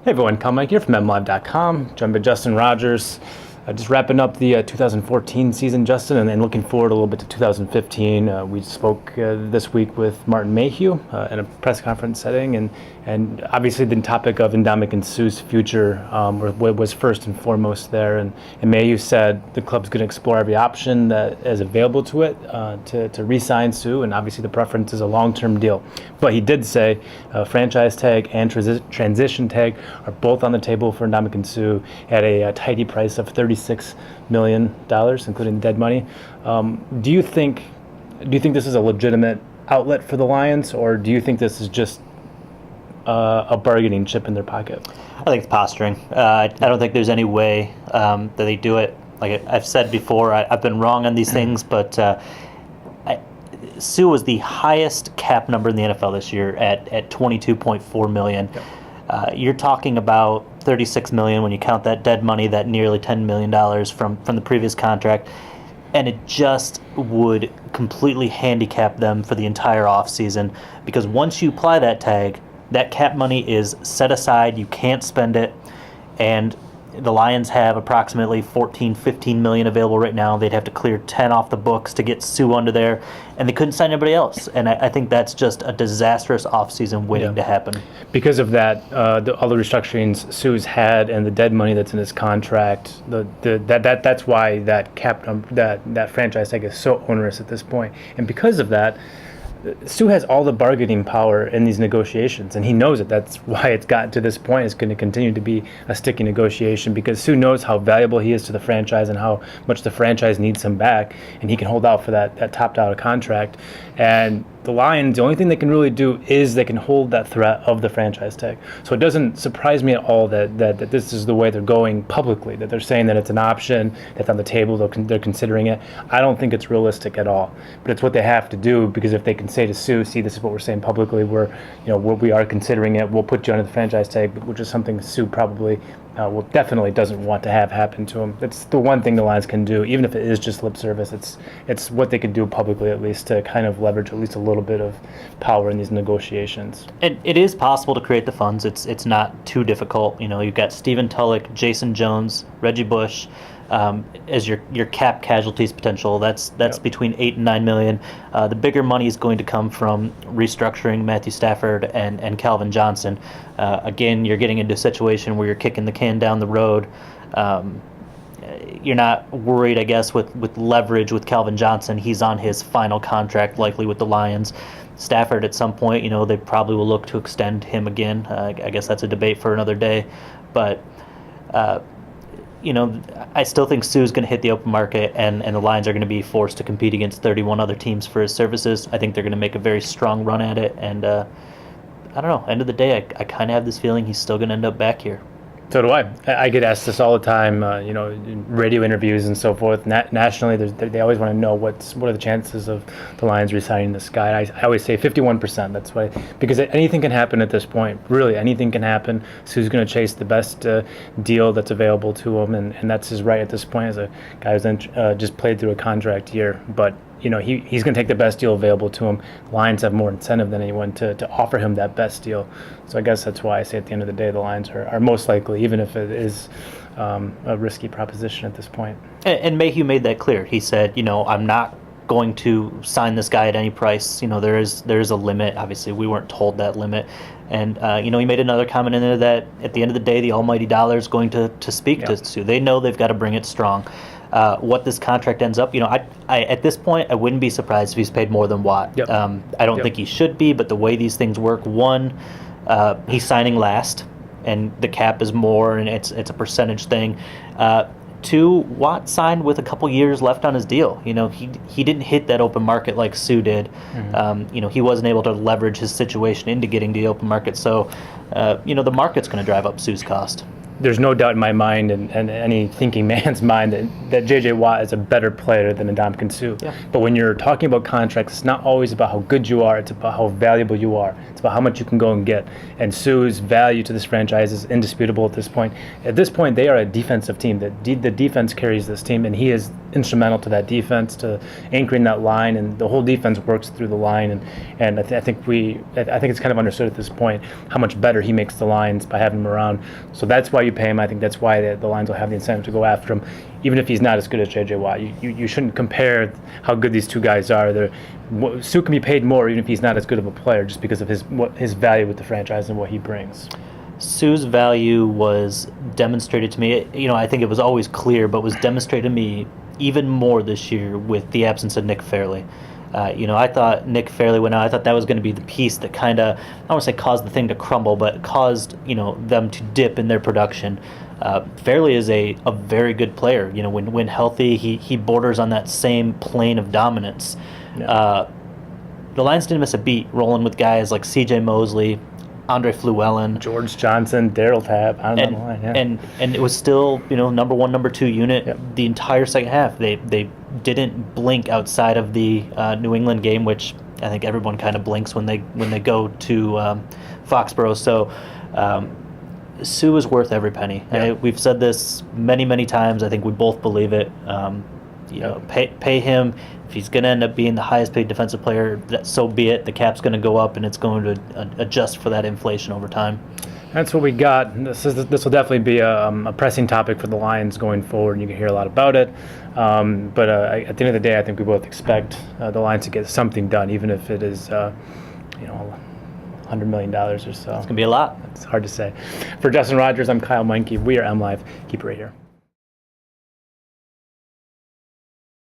Hey everyone, Meinke here from MLive&apos, joined by Justin Rogers. Just wrapping up the 2014 season, Justin, and then looking forward a little bit to 2015. We spoke this week with Martin Mayhew in a press conference setting, and obviously the topic of Ndamukong Suh's future was first and foremost there. And Mayhew said the club's going to explore every option that is available to it to re-sign Suh, and obviously the preference is a long-term deal. But he did say franchise tag and transition tag are both on the table for Ndamukong Suh at a tidy price of $36 million, including dead money. Do you think this is a legitimate outlet for the Lions, or do you think this is just a bargaining chip in their pocket? I think it's posturing. I don't think there's any way that they do it. Like I've said before, I've been wrong on these things, but Suh was the highest cap number in the NFL this year at $22.4 million. Yep. You're talking about $36 million when you count that dead money, that nearly $10 million from the previous contract, and it just would completely handicap them for the entire offseason, because once you apply that tag, that cap money is set aside, you can't spend it, and the Lions have approximately $14-15 million available right now. They'd have to clear 10 off the books to get Suh under there, and they couldn't sign anybody else. And I think that's just a disastrous offseason waiting to happen. Because of that, all the restructurings Suh's had and the dead money that's in his contract, that's why that cap that franchise tag is so onerous at this point. And because of that, Suh has all the bargaining power in these negotiations, and he knows it. That's why it's gotten to this point. It's going to continue to be a sticky negotiation, because Suh knows how valuable he is to the franchise and how much the franchise needs him back, and he can hold out for that top dollar contract. And the Lions, the only thing they can really do is they can hold that threat of the franchise tag. So it doesn't surprise me at all that this is the way they're going publicly, that they're saying that it's an option, that's on the table, they're considering it. I don't think it's realistic at all, but it's what they have to do, because if they can say to Suh, see, this is what we're saying publicly, we are considering it, we'll put you under the franchise tag, which is something Suh probably definitely doesn't want to have happen to him. It's the one thing the Lions can do, even if it is just lip service. It's what they could do publicly, at least, to kind of leverage at least a little bit of power in these negotiations. And it is possible to create the funds. It's not too difficult. You've got Stephen Tulloch, Jason Jones, Reggie Bush as your cap casualties potential. That's between $8 and $9 million. The bigger money is going to come from restructuring Matthew Stafford and Calvin Johnson. Again, you're getting into a situation where you're kicking the can down the road. You're not worried, I guess, with leverage with Calvin Johnson. He's on his final contract, likely with the Lions. Stafford, at some point, they probably will look to extend him again. I guess that's a debate for another day. But I still think Suh's going to hit the open market, and the Lions are going to be forced to compete against 31 other teams for his services. I think they're going to make a very strong run at it, and I don't know. End of the day, I kind of have this feeling he's still going to end up back here. So do I. I get asked this all the time, in radio interviews and so forth. Nationally, they always want to know what are the chances of the Lions re-signing this guy. I always say 51%. That's why, because anything can happen at this point. Really, anything can happen. Suh's going to chase the best deal that's available to him, and that's his right at this point as a guy who's just played through a contract year. But he's going to take the best deal available to him. Lions have more incentive than anyone to offer him that best deal. So I guess that's why I say at the end of the day, the Lions are most likely, even if it is a risky proposition at this point. And Mayhew made that clear. He said, I'm not going to sign this guy at any price. There is a limit. Obviously, we weren't told that limit. And, he made another comment in there that at the end of the day, the almighty dollar is going to speak to Suh. They know they've got to bring it strong. What this contract ends up, I at this point, I wouldn't be surprised if he's paid more than Watt. Yep. I don't think he should be, but the way these things work, one, he's signing last, and the cap is more, and it's a percentage thing. Two, Watt signed with a couple years left on his deal. He didn't hit that open market like Suh did. Mm-hmm. He wasn't able to leverage his situation into getting to the open market. So, the market's going to drive up Suh's cost. there's no doubt in my mind and any thinking man's mind that J.J. Watt is a better player than Ndamukong Suh. Yeah. But when you're talking about contracts, it's not always about how good you are. It's about how valuable you are. It's about how much you can go and get. And Suh's value to this franchise is indisputable at this point. At this point, they are a defensive team. The defense carries this team, and he is instrumental to that defense, to anchoring that line, and the whole defense works through the line. And I think it's kind of understood at this point how much better he makes the lines by having him around. So that's why you pay him. I think that's why the Lions will have the incentive to go after him, even if he's not as good as J.J. Watt. You shouldn't compare how good these two guys are. Suh can be paid more even if he's not as good of a player, just because of his value with the franchise and what he brings. Suh's value was demonstrated to me. I think it was always clear, but was demonstrated to me even more this year with the absence of Nick Fairley. I thought Nick Fairley went out. I thought that was going to be the piece that kind of, I don't want to say caused the thing to crumble, but caused them to dip in their production. Fairley is a very good player. When healthy, he borders on that same plane of dominance. Yeah. The Lions didn't miss a beat rolling with guys like C.J. Mosley, Andre Fluellen, George Johnson, Daryl Tabb, on the line. Yeah. And it was still number one, number two unit. Yep. The entire second half. They didn't blink outside of the New England game, which I think everyone kind of blinks when they go to Foxborough. So Suh is worth every penny. Yeah. We've said this many times. I think we both believe it. Pay him. If he's going to end up being the highest paid defensive player, so be it. The cap's going to go up, and it's going to adjust for that inflation over time. That's what we got. This will definitely be a pressing topic for the Lions going forward, and you can hear a lot about it. But at the end of the day, I think we both expect the Lions to get something done, even if it is $100 million or so. It's going to be a lot. It's hard to say. For Justin Rogers, I'm Kyle Meinke. We are MLive. Keep it right here.